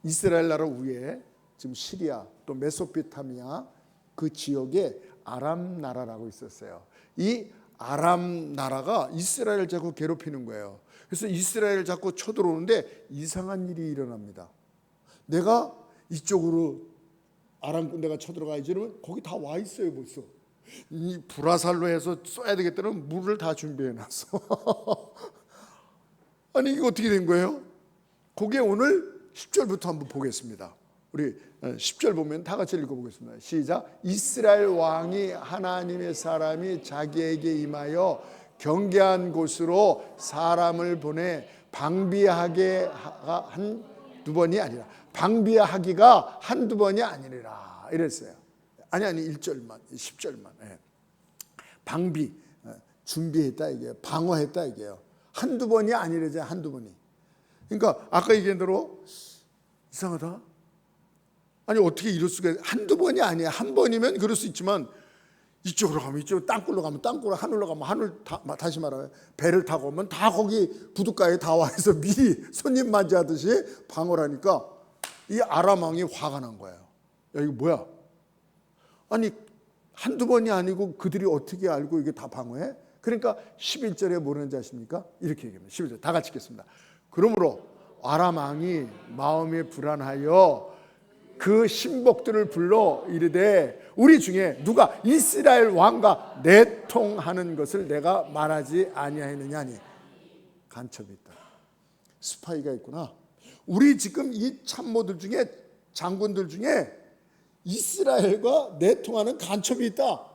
이스라엘 나라 위에 지금 시리아 또 메소포타미아 그 지역에 아람 나라라고 있었어요. 이 아람 나라가 이스라엘을 자꾸 괴롭히는 거예요. 그래서 이스라엘을 자꾸 쳐들어오는데 이상한 일이 일어납니다. 내가 이쪽으로 아람 군대가 쳐들어가야지 이러면 거기 다 와 있어요. 벌써 이 불화살로 해서 쏘야 되겠다는 물을 다 준비해 놨어. 아니 이게 어떻게 된 거예요? 그게 오늘 10절부터 한번 보겠습니다. 우리 10절 보면 다 같이 읽어보겠습니다. 시작. 이스라엘 왕이 하나님의 사람이 자기에게 임하여 경계한 곳으로 사람을 보내 방비하게 한두 번이 아니라 방비하기가 한두 번이 아니라 이랬어요. 아니 1절만 10절만. 방비 준비했다 이게요. 방어했다 이게요. 한두 번이 아니래죠. 한두 번이. 그러니까 아까 얘기한 대로 이상하다. 아니 어떻게 이럴 수가. 한두 번이 아니야. 한 번이면 그럴 수 있지만 이쪽으로 가면 이쪽, 땅굴로 가면 땅굴, 하늘로 가면 하늘, 다시 말하면 배를 타고 오면 다 거기 부둣가에 다 와서 미리 손님 맞이하듯이 방어를 하니까 이 아람 왕이 화가 난 거예요. 야 이거 뭐야? 아니 한두 번이 아니고 그들이 어떻게 알고 이게 다 방어해? 그러니까 11절에 뭐라는지 아십니까? 이렇게 얘기합니다. 11절 다 같이 읽겠습니다. 그러므로 아람 왕이 마음이 불안하여 그 신복들을 불러 이르되 우리 중에 누가 이스라엘 왕과 내통하는 것을 내가 말하지 아니하였느냐니. 간첩이 있다. 스파이가 있구나. 우리 지금 이 참모들 중에 장군들 중에 이스라엘과 내통하는 간첩이 있다.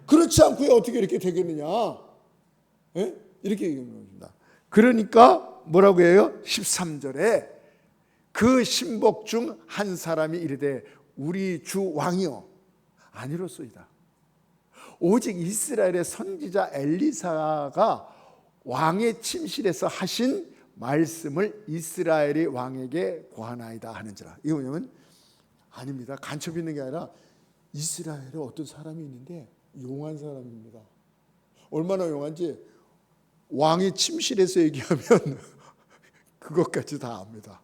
그렇지 않고 어떻게 이렇게 되겠느냐. 이렇게 얘기합니다. 그러니까 뭐라고 해요? 13절에 그 신복 중 한 사람이 이르되 우리 주 왕이요 아니로소이다. 오직 이스라엘의 선지자 엘리사가 왕의 침실에서 하신 말씀을 이스라엘의 왕에게 고하나이다 하는지라. 이거 뭐냐면 아닙니다. 간첩이 있는 게 아니라 이스라엘에 어떤 사람이 있는데 용한 사람입니다. 얼마나 용한지 왕이 침실에서 얘기하면 그것까지 다 압니다.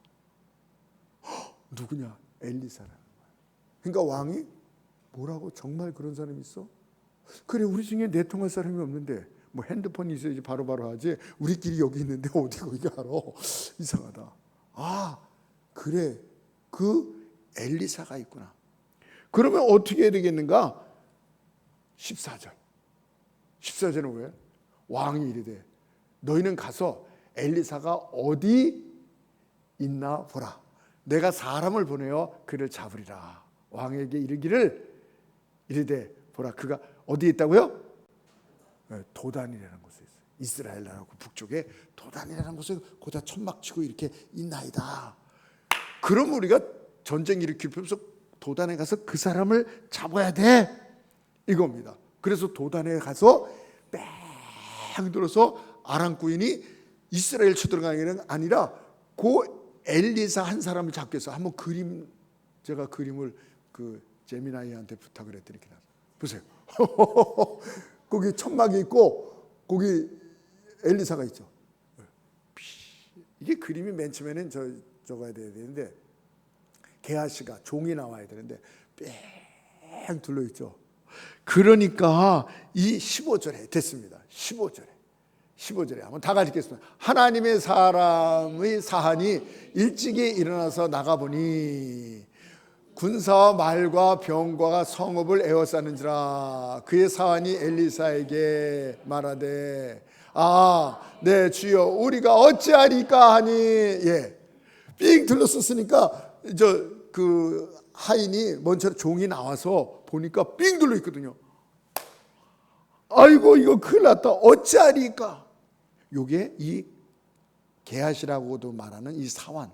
누구냐? 엘리사라는 거예요. 그러니까 왕이 뭐라고? 정말 그런 사람이 있어? 그래 우리 중에 내통할 사람이 없는데 뭐 핸드폰이 있어야지 바로바로 하지 우리끼리 여기 있는데 어디 거기 알아? 이상하다. 아 그래 그 엘리사가 있구나. 그러면 어떻게 해야 되겠는가? 14절은 왜? 왕이 이르되 너희는 가서 엘리사가 어디 있나 보라. 내가 사람을 보내어 그를 잡으리라. 왕에게 이르기를 이르되 보라 그가 어디에 있다고요? 도단이라는 곳에 있어요. 이스라엘 나라 북쪽에 도단이라는 곳에 거기다 천막 치고 이렇게 있나이다. 그럼 우리가 전쟁 일으킬 필요 없어. 도단에 가서 그 사람을 잡아야 돼 이겁니다. 그래서 도단에 가서 뺑 들어서 아람 군인이 이스라엘 쳐들어가는 게 아니라 그 엘리사 한 사람을 잡기 위해서 한번 제가 그림을 그 제미나이한테 부탁을 했더니 이렇게 보세요. 거기 천막이 있고 거기 엘리사가 있죠. 이게 그림이 맨 처음에는 저거야 되는데 게하시가 종이 나와야 되는데 뺑 둘러 있죠. 그러니까 이 15절에 됐습니다. 15절에 한번 다 같이 읽겠습니다. 하나님의 사람의 사한이 일찍이 일어나서 나가보니 군사와 말과 병과가 성읍을 에워싸는지라. 그의 사환이 엘리사에게 말하되 네 주여 우리가 어찌하리까 하니. 삥 둘러섰으니까 그 하인이 먼저 종이 나와서 보니까 삥 둘러 있거든요. 아이고 이거 큰일 났다. 어찌하리까. 요게 이 게하시라고도 말하는 이 사환,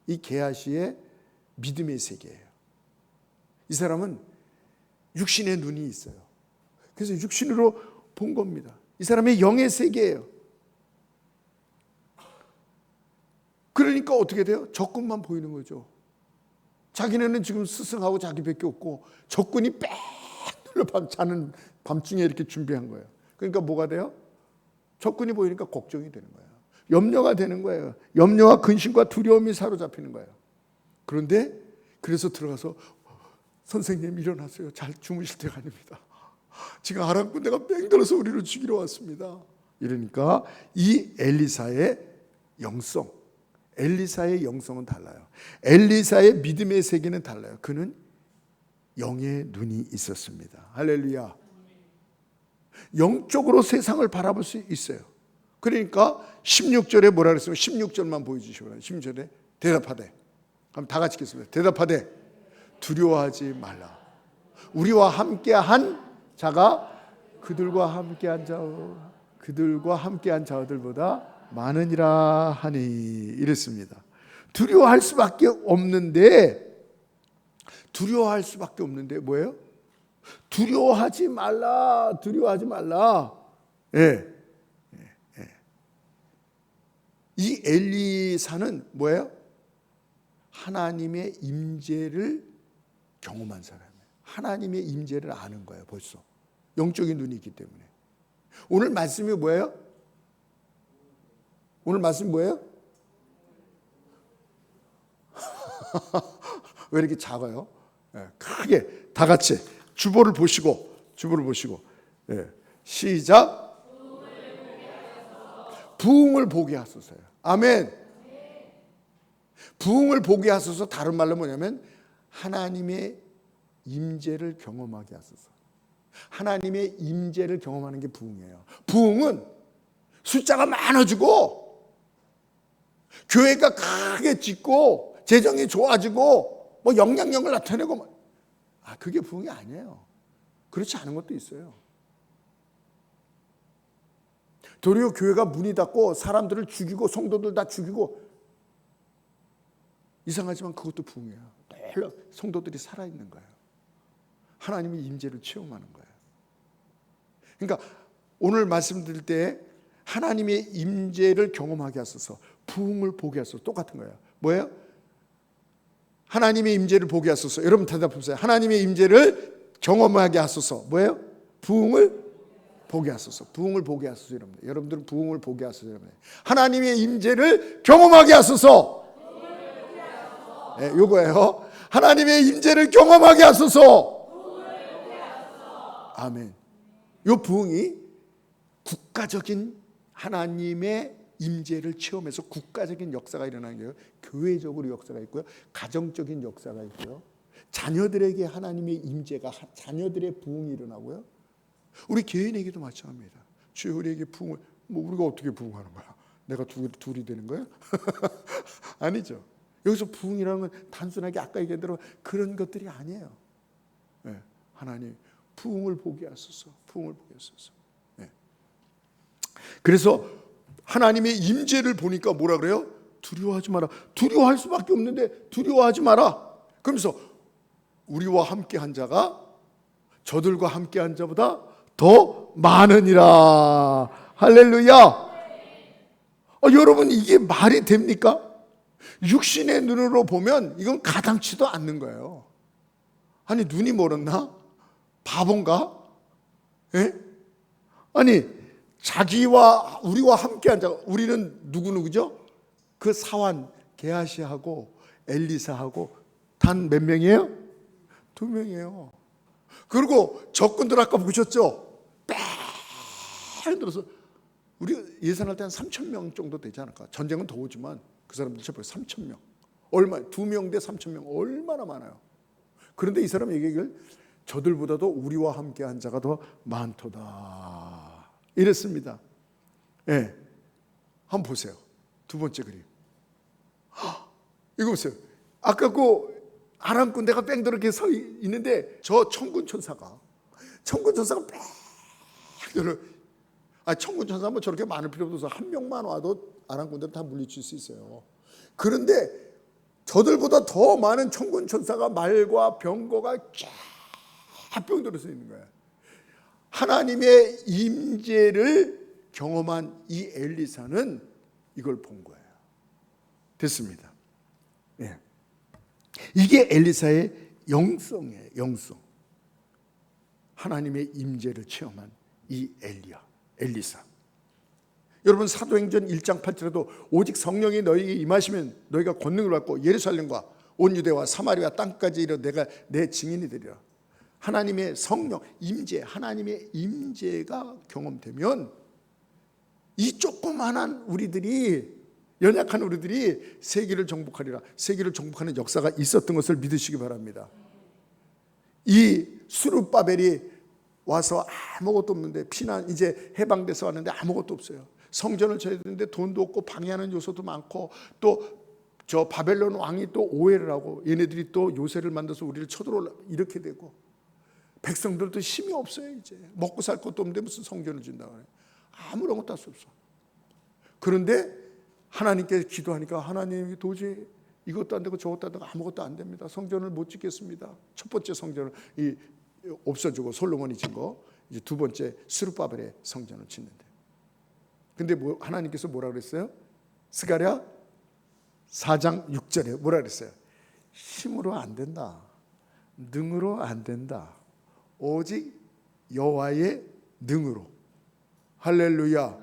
이 게하시의 믿음의 세계예요. 이 사람은 육신의 눈이 있어요. 그래서 육신으로 본 겁니다. 이 사람의 영의 세계예요. 그러니까 어떻게 돼요? 적군만 보이는 거죠. 자기네는 지금 스승하고 자기밖에 없고 적군이 빽 둘러 자는 밤중에 이렇게 준비한 거예요. 그러니까 뭐가 돼요? 적군이 보이니까 걱정이 되는 거예요. 염려가 되는 거예요. 염려와 근심과 두려움이 사로잡히는 거예요. 그런데 그래서 들어가서 선생님 일어나세요. 잘 주무실 때가 아닙니다. 지금 아랑군대가 뺑들어서 우리를 죽이러 왔습니다. 이러니까 이 엘리사의 영성은 달라요. 엘리사의 믿음의 세계는 달라요. 그는 영의 눈이 있었습니다. 할렐루야. 영적으로 세상을 바라볼 수 있어요. 그러니까 16절에 뭐라 그랬어요? 16절만 보여주시고요. 16절에 대답하되, 그럼 다 같이 읽겠습니다. 대답하되 두려워하지 말라. 우리와 함께한 자가 그들과 함께한 자들보다 많으니라 하니, 이랬습니다. 두려워할 수밖에 없는데 뭐예요? 두려워하지 말라. 예. 이 엘리사는 뭐예요? 하나님의 임재를 경험한 사람이에요. 하나님의 임재를 아는 거예요. 벌써 영적인 눈이 있기 때문에. 오늘 말씀이 뭐예요? 왜 이렇게 작아요? 크게 다 같이 주보를 보시고 시작. 부흥을 보게 하소서요. 아멘. 부흥을 보게 하소서. 다른 말로 뭐냐면 하나님의 임재를 경험하게 하소서. 하나님의 임재를 경험하는 게 부흥이에요. 부흥은 숫자가 많아지고 교회가 크게 짓고 재정이 좋아지고 뭐 영향력을 나타내고, 그게 부흥이 아니에요. 그렇지 않은 것도 있어요. 도리어 교회가 문이 닫고 사람들을 죽이고 성도들 다 죽이고, 이상하지만 그것도 부흥이에요. 늘 성도들이 살아있는 거예요. 하나님의 임재를 체험하는 거예요. 그러니까 오늘 말씀드릴 때 하나님의 임재를 경험하게 하소서, 부흥을 보게 하소서, 똑같은 거예요. 뭐예요? 하나님의 임재를 보게 하소서. 여러분 대답해보세요. 하나님의 임재를 경험하게 하소서. 뭐예요? 부흥을 보게 하소서. 부흥을 보게 하소서. 여러분들은 부흥을 보게 하소서. 하나님의 임재를 경험하게 하소서. 네, 요거예요. 하나님의 임재를 경험하게 하소서. 아멘. 요 부흥이 국가적인 하나님의 임재를 체험해서 국가적인 역사가 일어나는 거예요. 교회적으로 역사가 있고요. 가정적인 역사가 있고요. 자녀들에게 하나님의 임재가, 자녀들의 부흥이 일어나고요. 우리 개인에게도 마찬가지입니다. 주여 우리에게 부흥을, 우리가 어떻게 부흥하는 거야? 내가 둘이 되는 거야? 아니죠. 여기서 부흥이라는 건 단순하게 아까 얘기한 대로 그런 것들이 아니에요. 네. 하나님 부흥을 보게 하소서. 부흥을 보게 하소서. 네. 그래서 하나님의 임재를 보니까 뭐라 그래요? 두려워하지 마라. 두려워할 수밖에 없는데 두려워하지 마라. 그러면서 우리와 함께한 자가 저들과 함께한 자보다 더 많으니라. 할렐루야. 여러분 이게 말이 됩니까? 육신의 눈으로 보면 이건 가당치도 않는 거예요. 아니 눈이 멀었나? 바본가? 예? 아니 자기와 우리와 함께한 자, 우리는 누구죠? 그 사환 게하시하고 엘리사하고 단 몇 명이에요? 2명이에요. 그리고 적군들 아까 보셨죠? 뺑 들어서 우리 예산할 때 한 3,000명 정도 되지 않을까? 전쟁은 더 오지만 그 사람들 쳐봐요. 3,000명. 얼마? 2명 대 3,000명. 얼마나 많아요. 그런데 이 사람 얘기를 저들보다도 우리와 함께한 자가 더 많도다. 이랬습니다. 예. 한번 보세요. 두 번째 그림. 이거 보세요. 아까 그 아랑군대가 뺑도렇게 서 있는데 저 천군천사가 뺑 천군천사 뭐 저렇게 많을 필요도 없어. 한 명만 와도 아랑군대를 다 물리칠 수 있어요. 그런데 저들보다 더 많은 천군천사가 말과 병거가 쫙 뺑돌아서 있는 거예요. 하나님의 임재를 경험한 이 엘리사는 이걸 본 거예요. 됐습니다. 네. 이게 엘리사의 영성이에요. 영성. 하나님의 임재를 체험한 이 엘리사. 여러분 사도행전 1장 8절에도 오직 성령이 너희에게 임하시면 너희가 권능을 받고 예루살렘과 온 유대와 사마리아 땅까지 이르러 내가 내 증인이 되리라. 하나님의 성령 임재, 하나님의 임재가 경험되면 이 조그만한 우리들이, 연약한 우리들이 세계를 정복하리라. 세계를 정복하는 역사가 있었던 것을 믿으시기 바랍니다. 이 수르바벨이 와서 아무것도 없는데, 피난 이제 해방돼서 왔는데 아무것도 없어요. 성전을 쳐야 되는데 돈도 없고 방해하는 요소도 많고, 또 저 바벨론 왕이 또 오해를 하고 얘네들이 또 요새를 만들어서 우리를 쳐들어올라 이렇게 되고, 백성들도 힘이 없어요. 이제 먹고 살 것도 없는데 무슨 성전을 준다고 그래. 아무런 것도 할 수 없어. 그런데 하나님께 기도하니까 하나님이 도저히 이것도 안 되고 저것도 안 되고 아무것도 안 됩니다. 성전을 못 짓겠습니다. 첫 번째 성전을 없어지고 솔로몬이 진 거, 이제 두 번째 스룹바벨의 성전을 짓는데, 근데 하나님께서 뭐라 그랬어요? 스가랴 4장 6절에 뭐라 그랬어요? 힘으로 안 된다, 능으로 안 된다, 오직 여호와의 능으로. 할렐루야.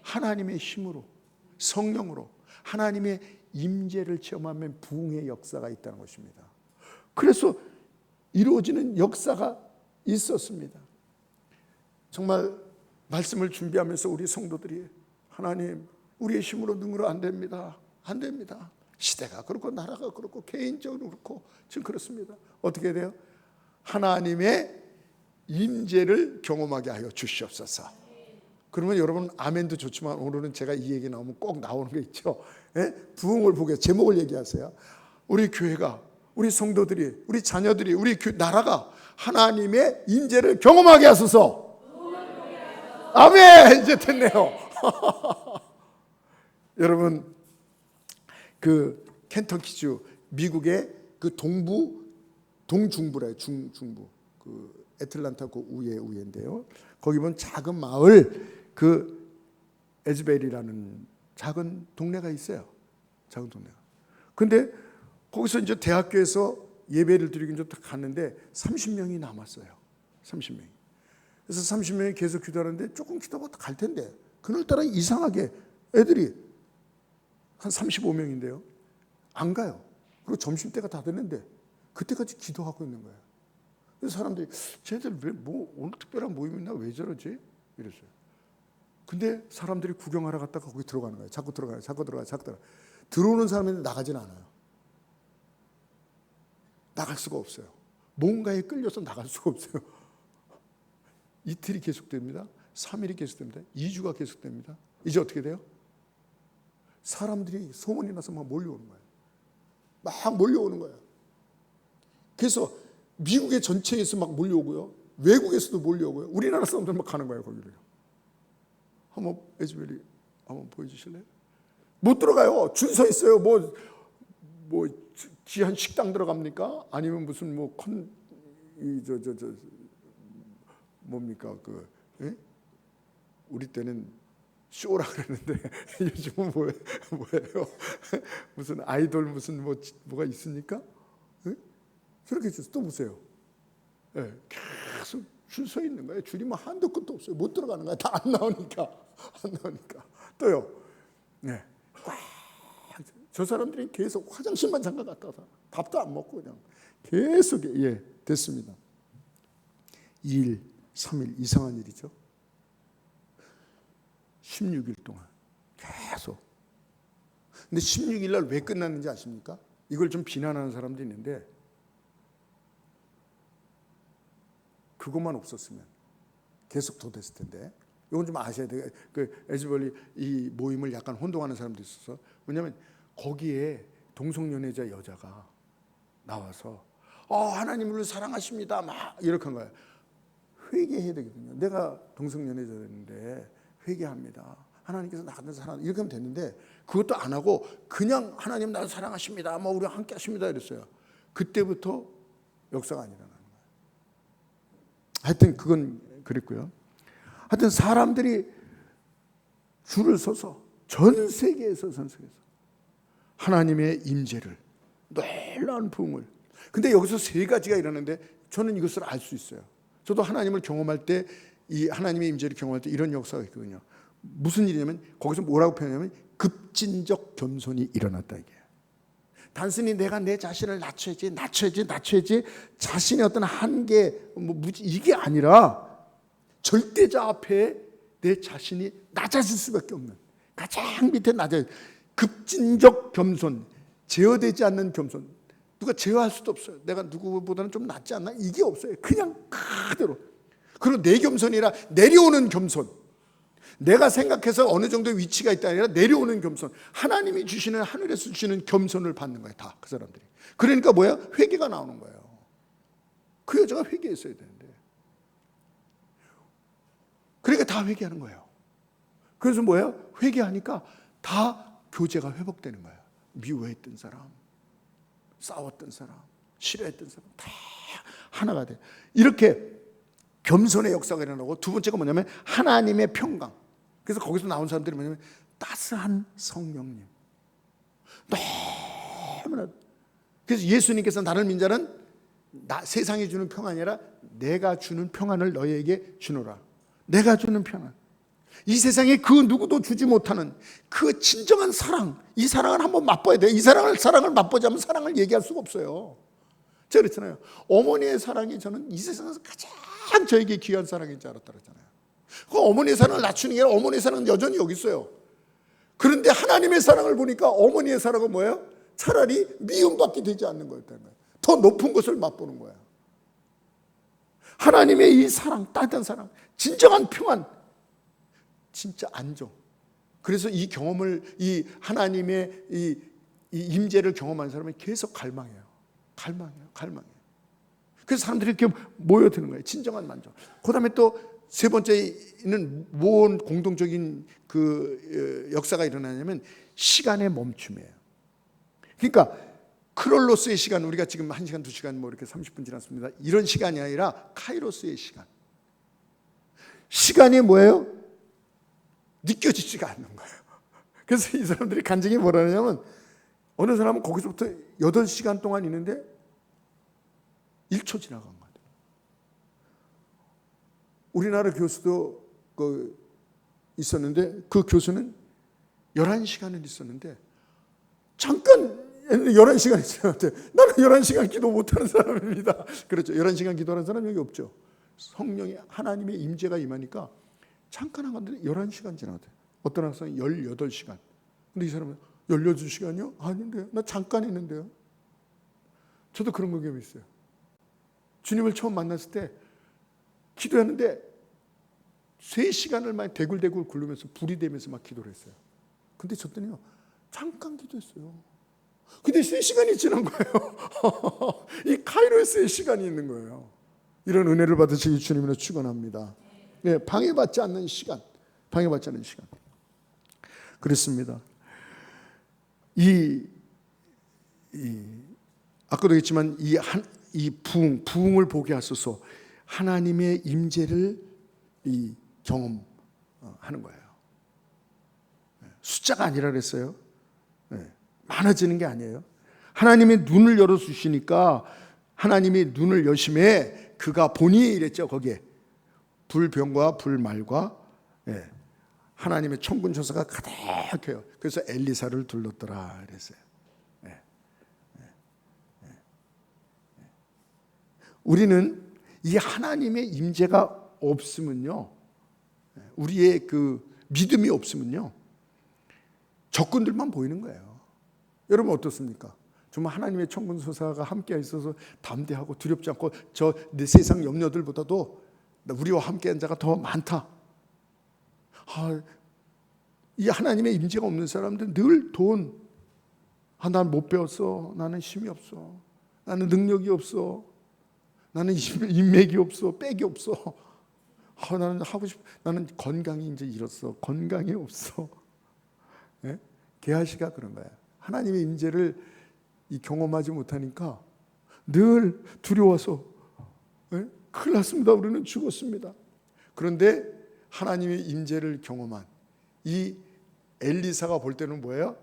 하나님의 힘으로, 성령으로, 하나님의 임재를 체험하면 부흥의 역사가 있다는 것입니다. 그래서 이루어지는 역사가 있었습니다. 정말 말씀을 준비하면서 우리 성도들이, 하나님 우리의 힘으로 능으로 안 됩니다. 안 됩니다. 시대가 그렇고 나라가 그렇고 개인적으로 그렇고 지금 그렇습니다. 어떻게 돼요? 하나님의 임재를 경험하게 하여 주시옵소서. 그러면 여러분 아멘도 좋지만 오늘은 제가 이 얘기 나오면 꼭 나오는 게 있죠. 예? 부흥을 보게 제목을 얘기하세요. 우리 교회가, 우리 성도들이, 우리 자녀들이, 우리 나라가 하나님의 임재를 경험하게 하소서. 아멘. 이제 됐네요. 여러분, 그 켄터키주, 미국의 그 동중부래요. 중부, 그 애틀란타 그 우회인데요. 거기 보면 작은 마을, 그 에즈벨이라는 작은 동네가 있어요. 작은 동네가. 근데 거기서 이제 대학교에서 예배를 드리긴 좀 갔는데 30명이 남았어요. 30명이. 그래서 30명이 계속 기도하는데 조금 기도하다 갈 텐데, 그날따라 이상하게 애들이 한 35명인데요. 안 가요. 그리고 점심때가 다 됐는데 그때까지 기도하고 있는 거예요. 그래서 사람들이 쟤들 왜 오늘 특별한 모임 있나 왜 저러지? 이랬어요. 근데 사람들이 구경하러 갔다가 거기 들어가는 거예요. 자꾸 들어가요. 들어오는 사람인데 나가진 않아요. 나갈 수가 없어요. 뭔가에 끌려서 나갈 수가 없어요. 이틀이 계속됩니다. 3일이 계속됩니다. 2주가 계속됩니다. 이제 어떻게 돼요? 사람들이 소문이 나서 막 몰려오는 거예요. 막 몰려오는 거예요. 그래서 미국의 전체에서 막 몰려오고요. 외국에서도 몰려오고요. 우리나라 사람들 막 가는 거예요, 거기를. 한번 에즈벨이 한번 보여주실래요? 못 들어가요. 줄 서 있어요. 뭐 귀한 식당 들어갑니까? 아니면 무슨 뭡니까 예? 우리 때는 쇼라 그랬는데 요즘은 뭐예요? 무슨 아이돌 무슨 뭐가 있습니까? 예? 저렇게 또 보세요. 예, 계속 줄 서 있는 거예요. 줄이 뭐 한도 끝도 없어요. 못 들어가는 거예요. 다 안 나오니까. 또요. 네. 저 사람들이 계속 화장실만 잠깐 갔다 와서 밥도 안 먹고 그냥 계속 됐습니다. 2일, 3일 이상한 일이죠. 16일 동안 계속. 근데 16일 날 왜 끝났는지 아십니까? 이걸 좀 비난하는 사람도 있는데, 그것만 없었으면 계속 더 됐을 텐데, 이건 좀 아셔야 돼요. 그 에즈벨이 이 모임을 약간 혼동하는 사람도 있어서. 왜냐하면 거기에 동성연애자 여자가 나와서 하나님을 사랑하십니다 막 이렇게 한 거예요. 회개해야 되거든요. 내가 동성연애자였는데 회개합니다. 하나님께서 나한테 사랑, 이렇게 하면 됐는데 그것도 안 하고 그냥 하나님 나를 사랑하십니다. 뭐 우리 함께 하십니다 이랬어요. 그때부터 역사가 안 일어나는 거예요. 하여튼 그건 그랬고요. 하여튼 사람들이 줄을 서서 전 세계에서 하나님의 임재를, 놀라운 부흥을. 근데 여기서 세 가지가 일어나는데 저는 이것을 알 수 있어요. 저도 하나님을 경험할 때, 이 하나님의 임재를 경험할 때 이런 역사가 있거든요. 무슨 일이냐면 거기서 뭐라고 표현하냐면 급진적 겸손이 일어났다 이게. 단순히 내가 내 자신을 낮춰야지 자신의 어떤 한계 이게 아니라 절대자 앞에 내 자신이 낮아질 수밖에 없는 가장 밑에 낮아요. 급진적 겸손, 제어되지 않는 겸손. 누가 제어할 수도 없어요. 내가 누구보다는 좀 낫지 않나? 이게 없어요. 그냥 그대로. 그리고 내 겸손이라 내려오는 겸손. 내가 생각해서 어느 정도 위치가 있다 아니라 내려오는 겸손. 하나님이 주시는, 하늘에서 주시는 겸손을 받는 거예요. 다 그 사람들이. 그러니까 뭐야? 회개가 나오는 거예요. 그 여자가 회개했어야 되는데. 그러니까 다 회개하는 거예요. 그래서 뭐예요? 회개하니까 다 교제가 회복되는 거예요. 미워했던 사람, 싸웠던 사람, 싫어했던 사람 다 하나가 돼. 이렇게 겸손의 역사가 일어나고, 두 번째가 뭐냐면 하나님의 평강. 그래서 거기서 나온 사람들이 뭐냐면 따스한 성령님. 너무나. 그래서 예수님께서 나를 민자는 세상이 주는 평안이 아니라 내가 주는 평안을 너희에게 주노라. 내가 주는 평안. 이 세상에 그 누구도 주지 못하는 그 진정한 사랑, 이 사랑을 한번 맛봐야 돼요. 이 사랑을 맛보지 않으면 사랑을 얘기할 수가 없어요. 제가 그랬잖아요. 어머니의 사랑이 저는 이 세상에서 가장 저에게 귀한 사랑인 줄 알았다 그랬잖아요. 그 어머니의 사랑을 낮추는 게 아니라 어머니의 사랑은 여전히 여기 있어요. 그런데 하나님의 사랑을 보니까 어머니의 사랑은 뭐예요? 차라리 미움받게 되지 않는 거였다는 거예요. 더 높은 것을 맛보는 거예요. 하나님의 이 사랑, 따뜻한 사랑, 진정한 평안, 진짜 안정. 그래서 이 경험을, 이 하나님의 이 임재를 경험한 사람은 계속 갈망해요. 그래서 사람들이 이렇게 모여드는 거예요. 진정한 만족. 그 다음에 또 세 번째는 뭔 공동적인 그 역사가 일어나냐면 시간의 멈춤이에요. 그러니까 크롤로스의 시간, 우리가 지금 1시간, 2시간 뭐 이렇게 30분 지났습니다. 이런 시간이 아니라 카이로스의 시간. 시간이 뭐예요? 느껴지지가 않는 거예요. 그래서 이 사람들이 간증이 뭐라 하냐면 어느 사람은 거기서부터 8시간 동안 있는데 1초 지나간 거예요. 우리나라 교수도 있었는데 그 교수는 11시간을 있었는데 잠깐 11시간 있었는데 나는 11시간 기도 못하는 사람입니다. 그렇죠. 11시간 기도하는 사람 여기 없죠. 성령이 하나님의 임재가 임하니까 잠깐 한 건데 11시간 지나갔대. 어떤 학생은 18시간. 근데 이 사람은 18시간이요? 아닌데요. 나 잠깐 있는데요. 저도 그런 경험이 있어요. 주님을 처음 만났을 때 기도했는데 3시간을 막 대굴대굴 굴르면서 불이 되면서 막 기도를 했어요. 근데 저더니요 잠깐 기도했어요. 근데 3시간이 지난 거예요. 이 카이로스의 시간이 있는 거예요. 이런 은혜를 받으시기 주님으로 축원합니다. 네, 방해받지 않는 시간. 그렇습니다. 아까도 했지만 이 부흥을 보게 하소서. 하나님의 임재를 경험하는 거예요. 숫자가 아니라 그랬어요. 많아지는 게 아니에요. 하나님의 눈을 열어주시니까 하나님이 눈을 여심해 그가 보니 이랬죠. 거기에 불병과 불말과 하나님의 천군 천사가 가득해요. 그래서 엘리사를 둘렀더라 그랬어요. 우리는 이 하나님의 임재가 없으면요, 우리의 그 믿음이 없으면요, 적군들만 보이는 거예요. 여러분 어떻습니까? 정말 하나님의 천군 천사가 함께 있어서 담대하고 두렵지 않고 저 내 세상 염려들보다도 우리와 함께한 자가 더 많다. 이 하나님의 임재가 없는 사람들은 늘 돈. 난 못 배웠어. 나는 힘이 없어. 나는 능력이 없어. 나는 인맥이 없어. 백이 없어. 나는 하고 싶어. 나는 건강이 이제 잃었어. 건강이 없어. 게하시가 그런 거야. 하나님의 임재를 경험하지 못하니까 늘 두려워서 큰일 났습니다. 우리는 죽었습니다. 그런데 하나님의 임재를 경험한 이 엘리사가 볼 때는 뭐예요?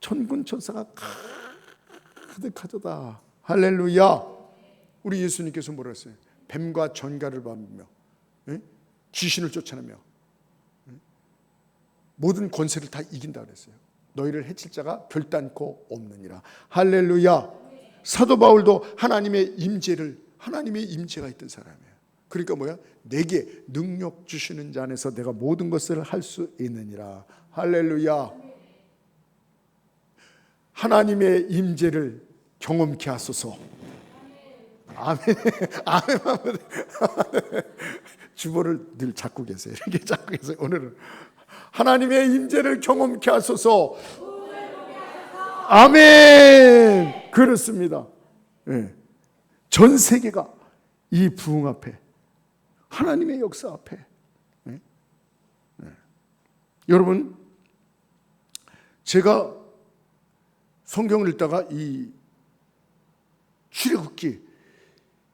천군 천사가 가득하도다. 할렐루야. 우리 예수님께서 뭐라 했어요? 뱀과 전갈을 밟으며 귀신을 쫓아내며 모든 권세를 다 이긴다 그랬어요. 너희를 해칠 자가 결단코 없느니라. 할렐루야. 사도 바울도 하나님의 임재가 있던 사람이에요. 그러니까 뭐야? 내게 능력 주시는 자 안에서 내가 모든 것을 할 수 있느니라. 할렐루야. 하나님의 임재를 경험케 하소서. 아멘. 아멘. 주보를 늘 잡고 계세요. 이렇게 잡고 계세요. 오늘은 하나님의 임재를 경험케 하소서. 아멘. 그렇습니다. 네. 전 세계가 이 부흥 앞에, 하나님의 역사 앞에. 네. 네. 여러분, 제가 성경을 읽다가 이 출애굽기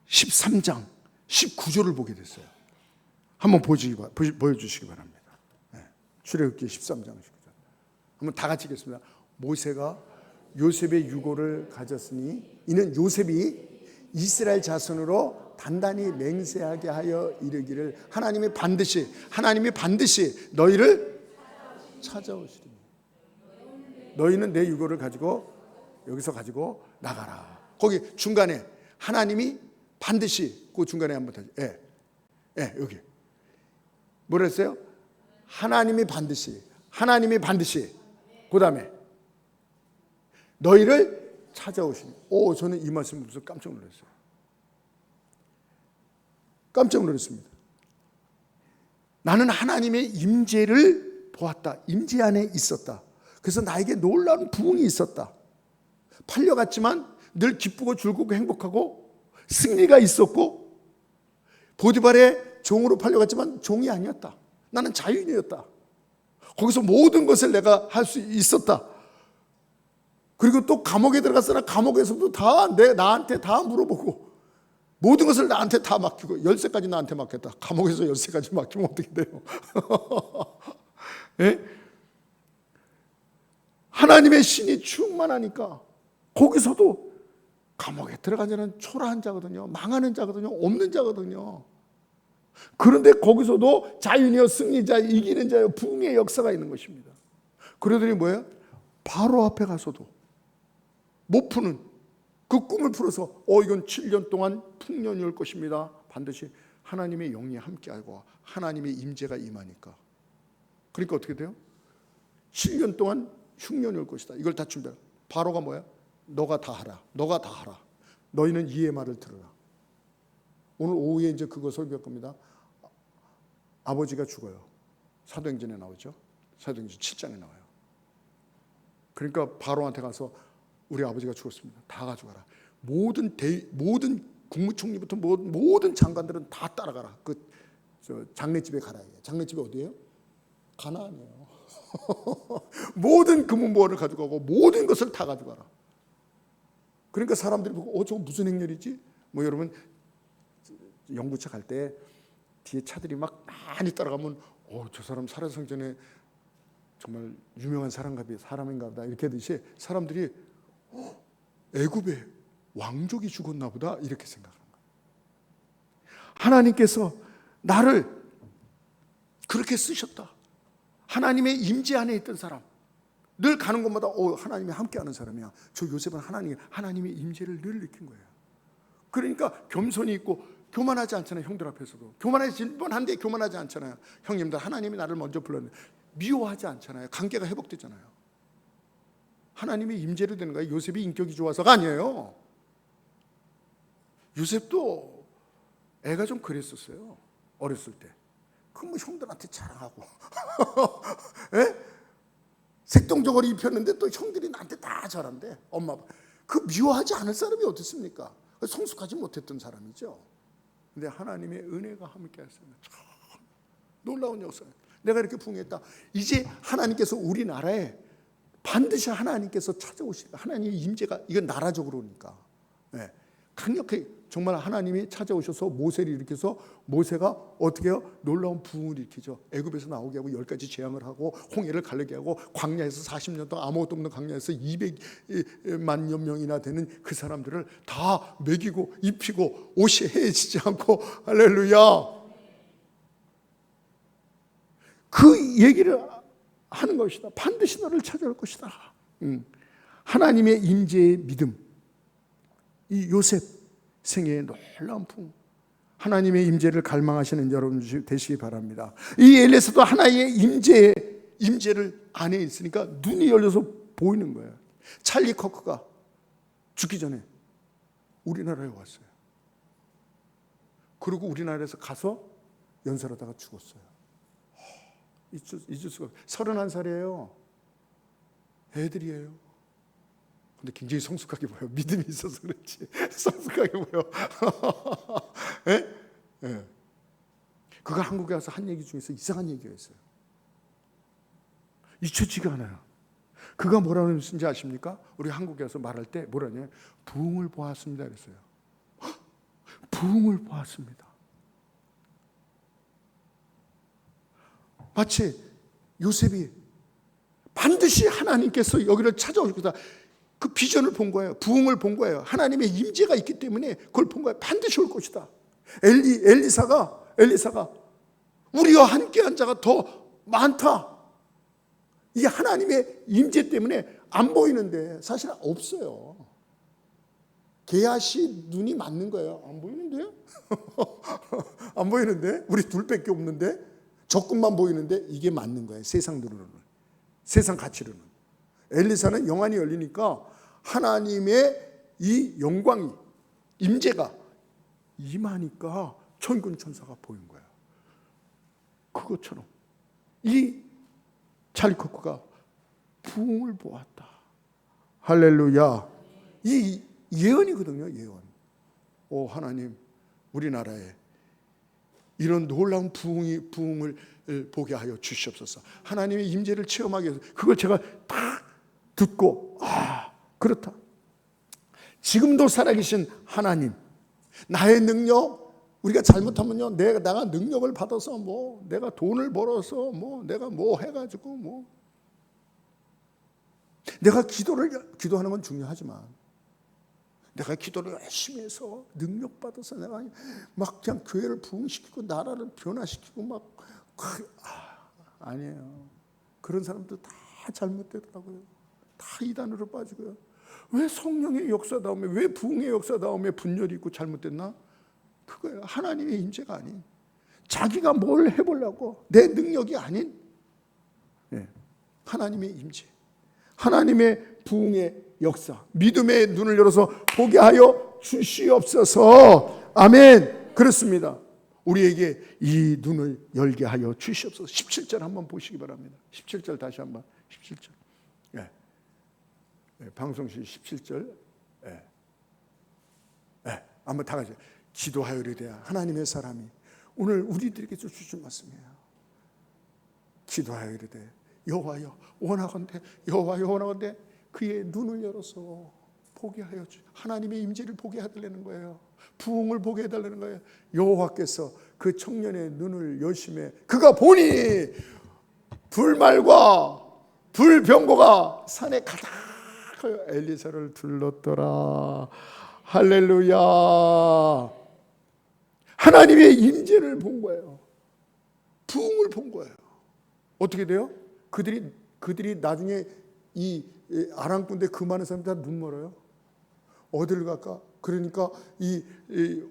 13장 19절을 보게 됐어요. 한번 보여주시기 바랍니다. 네. 출애굽기 13장 19절. 한번 다 같이 읽겠습니다. 모세가 요셉의 유고를 가졌으니 이는 요셉이 이스라엘 자손으로 단단히 맹세하게 하여 이르기를 하나님이 반드시 너희를 찾아오시리니 너희는 내 유고를 가지고 여기서 가지고 나가라. 거기 중간에 하나님이 반드시, 그 중간에 한번 다시, 여기 뭐라 했어요? 하나님이 반드시, 그 다음에 너희를 찾아오시니. 저는 이 말씀 보면서 깜짝 놀랐어요. 깜짝 놀랐습니다. 나는 하나님의 임재를 보았다. 임재 안에 있었다. 그래서 나에게 놀라운 부흥이 있었다. 팔려갔지만 늘 기쁘고 즐겁고 행복하고 승리가 있었고, 보디발의 종으로 팔려갔지만 종이 아니었다. 나는 자유인이었다. 거기서 모든 것을 내가 할 수 있었다. 그리고 또 감옥에 들어갔으나 감옥에서도 다 나한테 다 물어보고 모든 것을 나한테 다 맡기고, 열쇠까지 나한테 맡겼다. 감옥에서 열쇠까지 맡기면 어떻게 돼요? 예? 하나님의 신이 충만하니까 거기서도 감옥에 들어간 자는 초라한 자거든요. 망하는 자거든요. 없는 자거든요. 그런데 거기서도 자유인이여 승리자, 이기는 자여 부흥의 역사가 있는 것입니다. 그러더니 뭐예요? 바로 앞에 가서도 못 푸는 그 꿈을 풀어서 이건 7년 동안 풍년이 올 것입니다. 반드시 하나님의 영이 함께하고 하나님의 임재가 임하니까. 그러니까 어떻게 돼요? 7년 동안 흉년이 올 것이다. 이걸 다 준비하라. 바로가 뭐야? 너가 다 하라. 너희는 이의 말을 들으라. 오늘 오후에 이제 그거 설교할 겁니다. 아버지가 죽어요. 사도행전에 나오죠. 사도행전 7장에 나와요. 그러니까 바로한테 가서 우리 아버지가 죽었습니다. 다 가져가라. 모든 국무총리부터 모든 장관들은 다 따라가라. 장례집에 가라. 장례집이 어디예요? 가나안이에요. 모든 금은보화를 가져가고 모든 것을 다 가져가라. 그러니까 사람들이 보고 저거 무슨 행렬이지? 여러분 영구차 갈 때 뒤에 차들이 막 많이 따라가면 저 사람 살아생전에 정말 유명한 사람인가 보다 이렇게 하듯이 사람들이 애굽에 왕족이 죽었나 보다 이렇게 생각하는 거예요. 하나님께서 나를 그렇게 쓰셨다. 하나님의 임재 안에 있던 사람, 늘 가는 곳마다 하나님이 함께하는 사람이야. 저 요셉은 하나님의 임재를 늘 느낀 거예요. 그러니까 겸손이 있고 교만하지 않잖아요. 형들 앞에서도 교만해질 뻔한데 교만하지 않잖아요. 형님들, 하나님이 나를 먼저 불렀는데 미워하지 않잖아요. 관계가 회복되잖아요. 하나님의 임재로 되는 거예요. 요셉이 인격이 좋아서가 아니에요. 요셉도 애가 좀 그랬었어요. 어렸을 때. 형들한테 자랑하고 예? 색동저고리 입혔는데 또 형들이 나한테 다 잘한대. 엄마 미워하지 않을 사람이 어디 있습니까? 성숙하지 못했던 사람이죠. 근데 하나님의 은혜가 함께 하셨어요. 참 놀라운 역사. 내가 이렇게 부흥했다. 이제 하나님께서 우리나라에 반드시 하나님께서 찾아오시니까 하나님의 임재가 이건 나라적으로니까 강력하게 정말 하나님이 찾아오셔서 모세를 일으켜서 모세가 어떻게 해요? 놀라운 부흥을 일으키죠. 애굽에서 나오게 하고 10가지 재앙을 하고 홍해를 가르게 하고 광야에서 40년 동안 아무것도 없는 광야에서 200만 명이나 되는 그 사람들을 다 먹이고 입히고 옷이 해지지 않고 할렐루야. 그 얘기를 하는 것이다. 반드시 너를 찾아올 것이다. 하나님의 임재의 믿음. 이 요셉 생애의 놀라운 풍. 하나님의 임재를 갈망하시는 여러분 되시기 바랍니다. 이 엘리사도 하나의 임재를 안에 있으니까 눈이 열려서 보이는 거예요. 찰리 커크가 죽기 전에 우리나라에 왔어요. 그리고 우리나라에서 가서 연설하다가 죽었어요. 잊을 수가 없어요. 31살이에요. 애들이에요. 근데 굉장히 성숙하게 보여. 믿음이 있어서 그렇지. 성숙하게 보여. 예? 예. 그가 한국에 와서 한 얘기 중에서 이상한 얘기가 있어요. 잊혀지가 않아요. 그가 뭐라고 했는지 아십니까? 우리 한국에 와서 말할 때 뭐라냐? 부흥을 보았습니다 그랬어요. 부흥을 보았습니다. 마치 요셉이 반드시 하나님께서 여기를 찾아오실 거다. 그 비전을 본 거예요. 부흥을 본 거예요. 하나님의 임재가 있기 때문에 그걸 본 거예요. 반드시 올 것이다. 엘리사가 우리와 함께한 자가 더 많다. 이게 하나님의 임재 때문에 안 보이는데 사실 없어요. 게하시 눈이 맞는 거예요. 안 보이는데요? 안 보이는데? 우리 둘밖에 없는데? 조금만 보이는데 이게 맞는 거예요. 세상 눈으로는. 세상 가치로는. 엘리사는 영안이 열리니까 하나님의 이 영광이, 임재가 임하니까 천군 천사가 보인 거예요. 그것처럼 이 찰리 커크가 부흥을 보았다. 할렐루야. 이 예언이거든요. 예언. 오 하나님, 우리나라에 이런 놀라운 부흥을 보게 하여 주시옵소서. 하나님의 임재를 체험하게 해서 그걸 제가 딱 듣고 그렇다. 지금도 살아계신 하나님, 나의 능력, 우리가 잘못하면요, 내가 능력을 받아서 내가 돈을 벌어서 내가 해가지고 내가 기도하는 건 중요하지만 내가 기도를 열심히 해서 능력 받아서 내가 막 그냥 교회를 부흥시키고 나라를 변화시키고 아니에요. 그런 사람들 다 잘못되더라고요. 다 이단으로 빠지고요. 왜 성령의 역사 다음에, 왜 부흥의 역사 다음에 분열이 있고 잘못됐나? 그거예요. 하나님의 임재가 아닌, 자기가 뭘 해보려고 내 능력이 아닌 하나님의 임재, 하나님의 부흥의 역사, 믿음의 눈을 열어서 보게 하여 주시옵소서. 아멘. 그렇습니다. 우리에게 이 눈을 열게 하여 주시옵소서. 17절 한번 보시기 바랍니다. 17절 다시 한번. 17절. 방송시 17절. 한번 다 같이 기도하여리되 하나님의 사람이 오늘 우리들에게 주신 말씀이에요. 기도하여리되 여호와여 원하건대, 여호와여 원하건대 그의 눈을 열어서 보게 하여 주. 하나님의 임재를 보게 해달라는 거예요. 부흥을 보게 해달라는 거예요. 여호와께서 그 청년의 눈을 여심해 그가 보니 불말과 불병거가 산에 가득하여 엘리사를 둘렀더라. 할렐루야. 하나님의 임재를 본 거예요. 부흥을 본 거예요. 어떻게 돼요? 그들이 나중에 이 아람 군대 그 많은 사람들 다 눈 멀어요. 어디를 갈까? 그러니까 이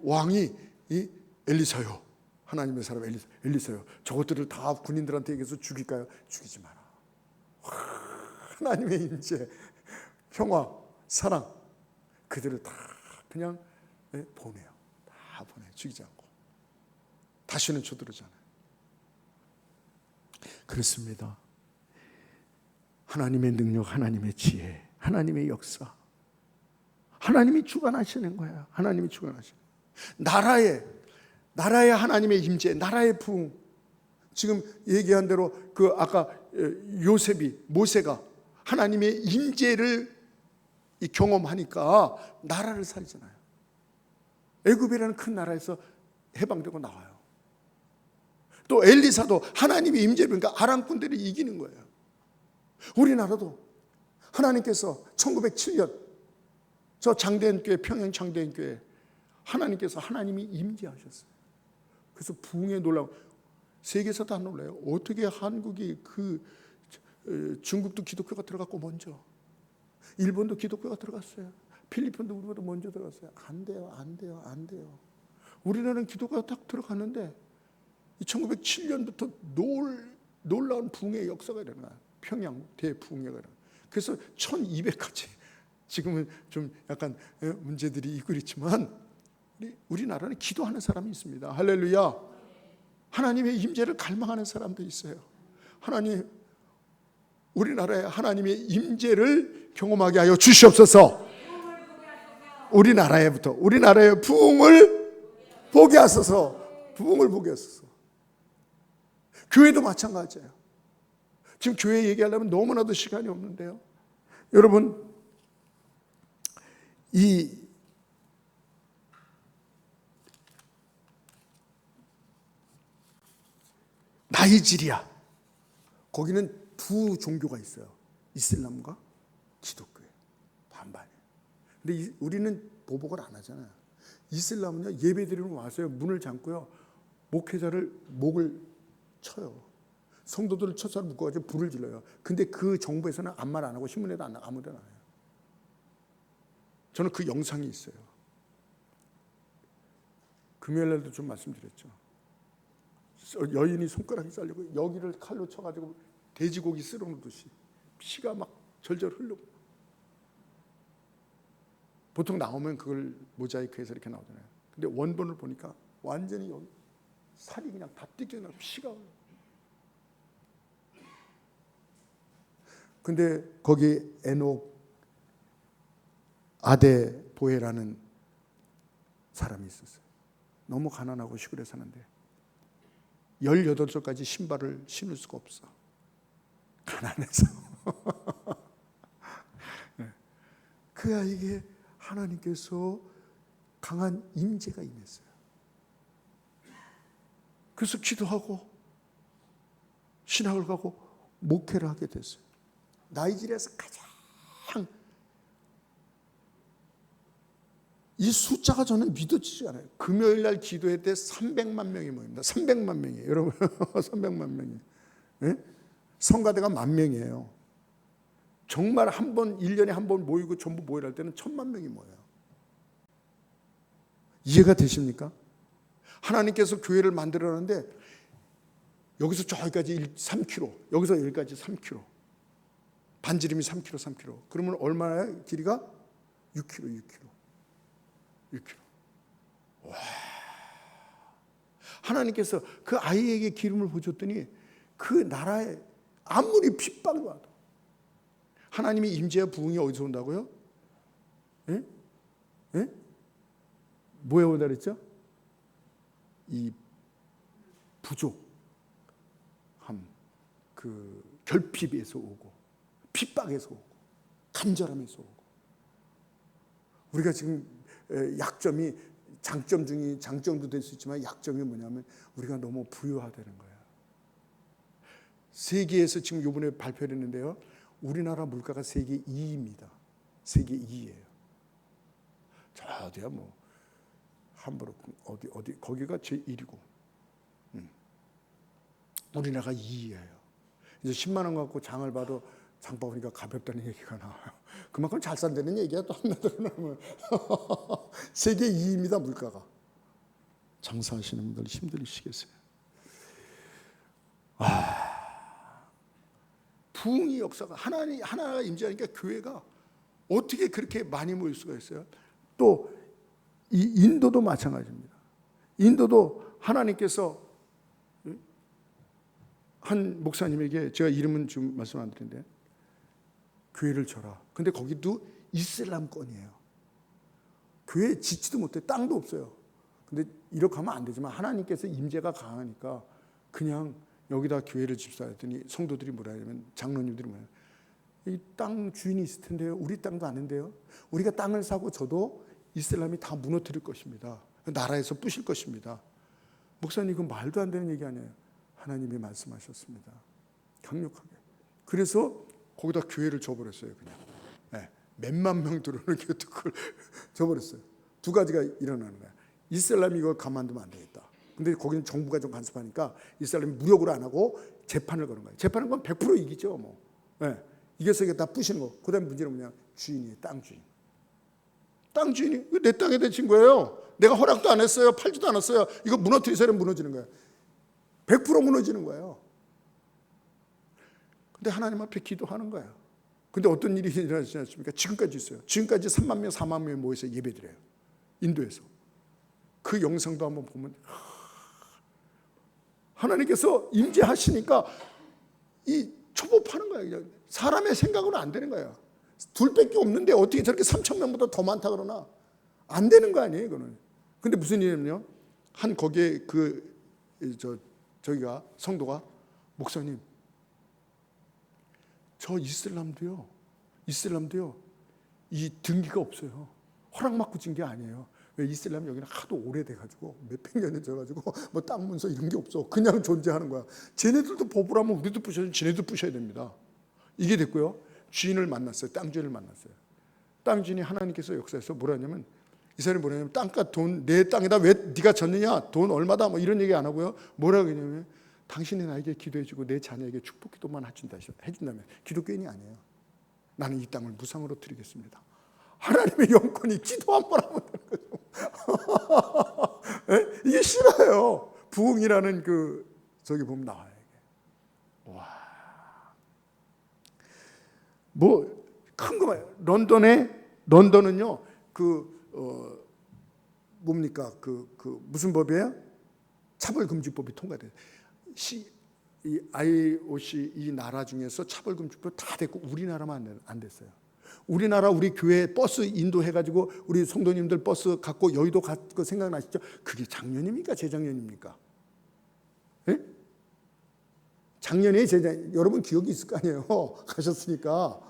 왕이 이 엘리사요, 하나님의 사람 엘리사요, 저것들을 다 군인들한테 얘기해서 죽일까요? 죽이지 마라. 하나님의 임재, 평화, 사랑, 그들을 다 그냥 보내요. 다 보내, 죽이지 않고. 다시는 쳐들어오지 않아요. 그렇습니다. 하나님의 능력, 하나님의 지혜, 하나님의 역사, 하나님이 주관하시는 거예요. 하나님이 주관하시는 나라의 하나님의 임재, 나라의 부흥. 지금 얘기한 대로 그 아까 모세가 하나님의 임재를 경험하니까 나라를 살잖아요. 애굽이라는 큰 나라에서 해방되고 나와요. 또 엘리사도 하나님의 임재를 그러니까 아람군들이 이기는 거예요. 우리나라도 하나님께서 1907년 저 장대현교회, 평양 장대현교회 하나님께서 하나님이 임재하셨어요. 그래서 부흥에 놀라고 세계에서 다 놀라요. 어떻게 한국이 중국도 기독교가 들어갔고 먼저, 일본도 기독교가 들어갔어요. 필리핀도 우리보다 먼저 들어갔어요. 안 돼요, 안 돼요, 안 돼요. 우리나라는 기독교가 딱 들어갔는데 1907년부터 놀라운 붕의 역사가 일어나요. 평양 대붕해가 일어나요. 그래서 1200까지 지금은 좀 약간 문제들이 있고 그렇지만 우리나라는 기도하는 사람이 있습니다. 할렐루야. 하나님의 임재를 갈망하는 사람도 있어요. 하나님, 우리나라에 하나님의 임재를 경험하게 하여 주시옵소서. 우리나라의 부흥을 보게 하소서. 부흥을 보게 하소서. 교회도 마찬가지예요. 지금 교회 얘기하려면 너무나도 시간이 없는데요. 여러분, 이 나이지리아, 거기는 두 종교가 있어요. 이슬람과 기독교예요. 반반이에요. 근데 우리는 보복을 안 하잖아요. 이슬람은요, 예배드리러 와서요, 문을 잠고요, 목회자를 목을 쳐요. 성도들을 쳐서 묶어가지고 불을 질러요. 근데 그 정부에서는 아무 말 안 하고 신문에도 안 나와요. 아무데나 안 해요. 저는 그 영상이 있어요. 금요일 날도 좀 말씀드렸죠. 여인이 손가락이 잘리고 여기를 칼로 쳐가지고 돼지고기 쓸어놓듯이 피가 막 절절 흐르고, 보통 나오면 그걸 모자이크해서 이렇게 나오잖아요. 근데 원본을 보니까 완전히 여기 살이 그냥 다 뜯겨나고 피가 흘러요. 근데 거기 에녹 아데보에라는 사람이 있었어요. 너무 가난하고 시골에 사는데 18살까지 신발을 신을 수가 없어. 가난해서. 그 아이에게 하나님께서 강한 임재가 임했어요. 그래서 기도하고 신학을 가고 목회를 하게 됐어요. 나이지리아에서 가장, 이 숫자가 저는 믿어지지 않아요. 금요일 날 기도회 때 300만 명이 모입니다. 300만 명이에요. 여러분, 300만 명이. 네? 성가대가 10,000명이에요. 정말 한 번, 1년에 한 번 모이고 전부 모이라 할 때는 10,000만 명이 모여요. 이해가 되십니까? 하나님께서 교회를 만들어놨는데 여기서 저기까지 3km, 여기서 여기까지 3km. 반지름이 3km. 그러면 얼마나 길이가? 6km. 와. 하나님께서 그 아이에게 기름을 부어줬더니 그 나라에 아무리 핍박이 와도 하나님의 임재와 부흥이 어디서 온다고요? 예? 예? 뭐에 오다 그랬죠? 이 부족함, 그 결핍에서 오고, 핍박에서 오고, 간절함에서 오고. 우리가 지금 약점이 장점 중에 장점도 될 수 있지만 약점이 뭐냐면 우리가 너무 부유하다는 거예요. 세계에서 지금 이번에 발표를 했는데요, 우리나라 물가가 세계 2위입니다. 세계 2위예요. 저 어디야 뭐 함부로 어디 거기가 제 1위고, 우리나라가 2위예요. 이제 10만 원 갖고 장을 봐도 장바구니가 가볍다는 얘기가 나와요. 그만큼 잘 산다는 얘기가 또 안 나더라고요. 세계 2위입니다, 물가가. 장사하시는 분들 힘들으시겠어요. 부흥의 역사가 하나가 임재하니까 교회가 어떻게 그렇게 많이 모일 수가 있어요? 또 이 인도도 마찬가지입니다. 인도도 하나님께서 한 목사님에게, 제가 이름은 좀 말씀 안 드리는데, 교회를 줘라. 근데 거기도 이슬람권이에요. 교회에 짓지도 못해. 땅도 없어요. 근데 이렇게 하면 안 되지만 하나님께서 임재가 강하니까 그냥 여기다 교회를 집사했더니 성도들이 뭐라 하냐면, 장로님들이 뭐냐, 이 땅 주인이 있을 텐데요, 우리 땅도 아닌데요, 우리가 땅을 사고 줘도 이슬람이 다 무너뜨릴 것입니다. 나라에서 부실 것입니다. 목사님, 이건 말도 안 되는 얘기 아니에요. 하나님이 말씀하셨습니다. 강력하게. 그래서 거기다 교회를 줘버렸어요. 그냥. 네. 몇만 명 들어오는 교특을 줘버렸어요. 두 가지가 일어나는 거예요. 이슬람이 이걸 가만두면 안 되겠다. 근데 거기는 정부가 좀 간섭하니까 이슬람이 무력으로 안 하고 재판을 거는 거예요. 재판은 건 100% 이기죠. 뭐. 네. 이겨서 이게 다 부시는 거. 그 다음에 문제는 뭐냐? 주인이에요. 땅 주인. 땅 주인이 내 땅에 대친 거예요. 내가 허락도 안 했어요. 팔지도 않았어요. 이거 무너뜨리세요. 무너지는 거예요. 100% 무너지는 거예요. 근데 하나님 앞에 기도하는 거예요. 근데 어떤 일이 일어나지 않습니까? 지금까지 있어요. 지금까지 3만 명, 4만 명이 모여서 예배드려요. 인도에서. 그 영상도 한번 보면 하나님께서 임재하시니까 이 초법하는 거예요. 그냥 사람의 생각으로 안 되는 거예요. 둘밖에 없는데 어떻게 저렇게 3천 명보다 더 많다 그러나 안 되는 거 아니에요, 이거는. 근데 무슨 일이냐면요. 한 거기에 저기가 성도가 목사님, 저 이슬람도요 이 등기가 없어요. 허락 받고 진 게 아니에요. 왜 이슬람 여기는 하도 오래돼가지고 몇백 년이 져가지고 뭐 땅 문서 이런 게 없어. 그냥 존재하는 거야. 쟤네들도 법을 하면 우리도 부셔야 쟤네도 부셔야 됩니다. 이게 됐고요. 주인을 만났어요. 땅 주인을 만났어요. 땅 주인이 하나님께서 역사에서 뭐라 하냐면 이 사람이 뭐냐면 땅과 돈 내 땅에다 왜 네가 졌느냐 돈 얼마다 뭐 이런 얘기 안 하고요. 뭐라고 하냐면 당신이 나에게 기도해주고 내 자녀에게 축복 기도만 해준다면 기독교인이 아니에요. 나는 이 땅을 무상으로 드리겠습니다. 하나님의 영권이 기도 한 번 하면 되는 거죠. 이게 싫어요. 부흥이라는 저기 보면 나와요. 이게. 와, 뭐 큰 거 봐요. 런던은요 뭡니까 무슨 법이에요? 차별금지법이 통과돼요. 이 IOC 이 나라 중에서 차별금지법 다 됐고 우리나라만 안 됐어요. 우리나라 우리 교회 버스 인도해가지고 우리 성도님들 버스 갖고 여의도 갔고 생각나시죠? 그게 작년입니까? 재작년입니까? 예? 작년에 여러분 기억이 있을 거 아니에요. 가셨으니까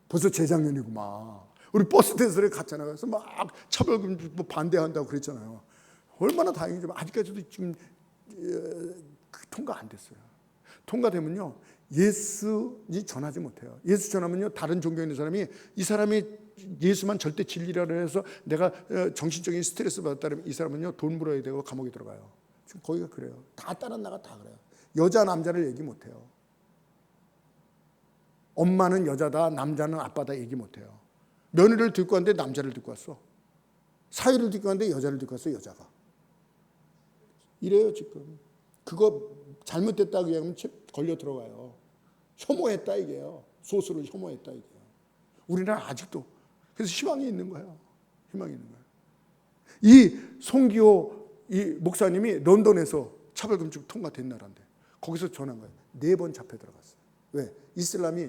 벌써 재작년이구만. 우리 버스 대설에 갔잖아요. 그래서 막 차별금지법 반대한다고 그랬잖아요. 얼마나 다행이죠. 아직까지도 지금 통과 안 됐어요. 통과되면요 예수니 전하지 못해요. 예수 전하면요 다른 종교에 있는 사람이 이 사람이 예수만 절대 진리라 해서 내가 정신적인 스트레스 받았다면 이 사람은요 돈 물어야 되고 감옥에 들어가요. 지금 거기가 그래요. 다 다른 나라 다 그래요. 여자 남자를 얘기 못해요. 엄마는 여자다 남자는 아빠다 얘기 못해요. 며느리를 듣고 왔는데 남자를 듣고 왔어. 사위를 듣고 왔는데 여자를 듣고 왔어. 여자가 이래요 지금. 그거 잘못됐다고 얘기하면 걸려 들어가요. 혐오했다 이게요. 소수를 혐오했다 이게요. 우리는 아직도 그래서 희망이 있는 거예요. 희망이 있는 거예요. 이 송기호 이 목사님이 런던에서 차별금지법 통과된 나라인데 거기서 전한 거예요. 4번 잡혀 들어갔어요. 왜? 이슬람이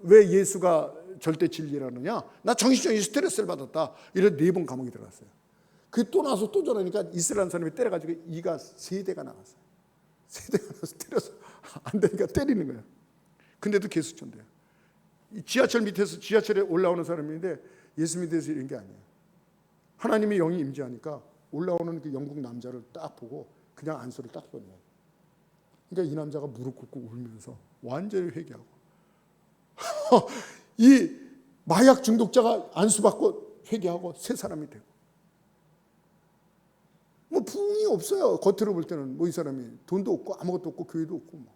왜 예수가 절대 진리라느냐? 나 정신적인 스트레스를 받았다. 이래 4번 감옥에 들어갔어요. 그 또 나서 또 전하니까 이슬람 사람이 때려가지고 이가 3대가 나갔어요. 3대가 나서 때려서 안 되니까 때리는 거예요. 근데도 계속 전돼요. 지하철 밑에서 지하철에 올라오는 사람인데 예수 믿어서 이런 게 아니에요. 하나님의 영이 임재하니까 올라오는 그 영국 남자를 딱 보고 그냥 안수를 딱 보내요. 그러니까 이 남자가 무릎 꿇고 울면서 완전히 회개하고 이 마약 중독자가 안수받고 회개하고 새 사람이 되고 뭐 부흥이 없어요. 겉으로 볼 때는 뭐 이 사람이 돈도 없고 아무것도 없고 교회도 없고 뭐.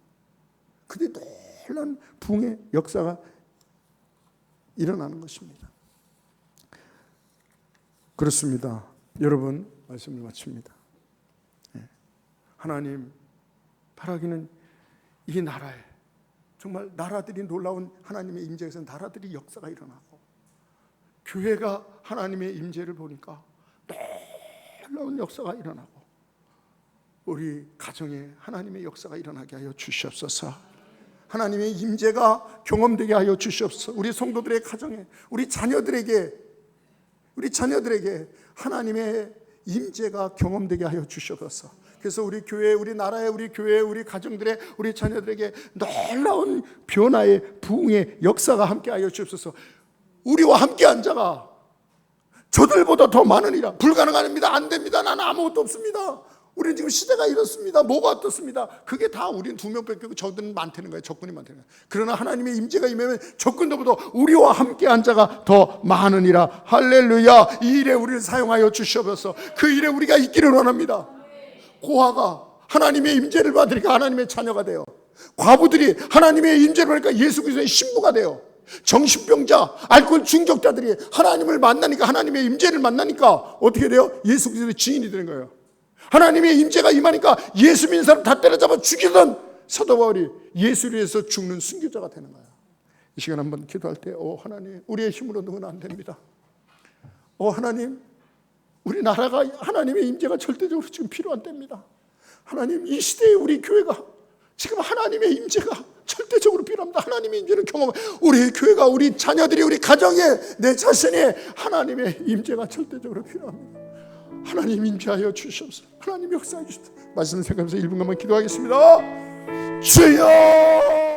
근데 놀라운 부흥의 역사가 일어나는 것입니다. 그렇습니다. 여러분 말씀을 마칩니다. 하나님 바라기는 이 나라에 정말 나라들이 놀라운 하나님의 임재에서 나라들이 역사가 일어나고 교회가 하나님의 임재를 보니까 놀라운 역사가 일어나고 우리 가정에 하나님의 역사가 일어나게 하여 주시옵소서. 하나님의 임재가 경험되게 하여 주시옵소서. 우리 성도들의 가정에 우리 자녀들에게 하나님의 임재가 경험되게 하여 주시옵소서. 그래서 우리 교회, 우리 나라의 우리 교회, 우리 가정들의 우리 자녀들에게 놀라운 변화의 부흥의 역사가 함께하여 주옵소서. 우리와 함께한 자가 저들보다 더 많으니라. 불가능합니다. 안 됩니다. 나는 아무것도 없습니다. 우리는 지금 시대가 이렇습니다. 뭐가 어떻습니다. 그게 다 우리는 2명밖에 없고 저들은 많다는 거예요. 적군이 많다는 거예요. 그러나 하나님의 임재가 임하면 적군들보다 우리와 함께한 자가 더 많으니라. 할렐루야. 이 일에 우리를 사용하여 주시옵소서. 그 일에 우리가 있기를 원합니다. 고아가 하나님의 임재를 받으니까 하나님의 자녀가 돼요. 과부들이 하나님의 임재로 하니까 예수 그리스도의 신부가 돼요. 정신병자, 알코올 중독자들이 하나님을 만나니까, 하나님의 임재를 만나니까 어떻게 돼요? 예수 그리스도의 증인이 되는 거예요. 하나님의 임재가 임하니까 예수 믿는 사람 다 때려잡아 죽이던 사도 바울이 예수를 위해서 죽는 순교자가 되는 거예요. 이 시간 한번 기도할 때, 하나님, 우리의 힘으로는 안 됩니다. 하나님, 우리나라가 하나님의 임재가 절대적으로 지금 필요한 때입니다. 하나님, 이 시대에 우리 교회가 지금 하나님의 임재가 절대적으로 필요합니다. 하나님의 임재를 경험하고, 우리 교회가, 우리 자녀들이, 우리 가정에, 내 자신이 하나님의 임재가 절대적으로 필요합니다. 하나님 임재하여 주시옵소서. 하나님 역사해 주시옵소서. 말씀 생각하면서 1분간만 기도하겠습니다. 주여!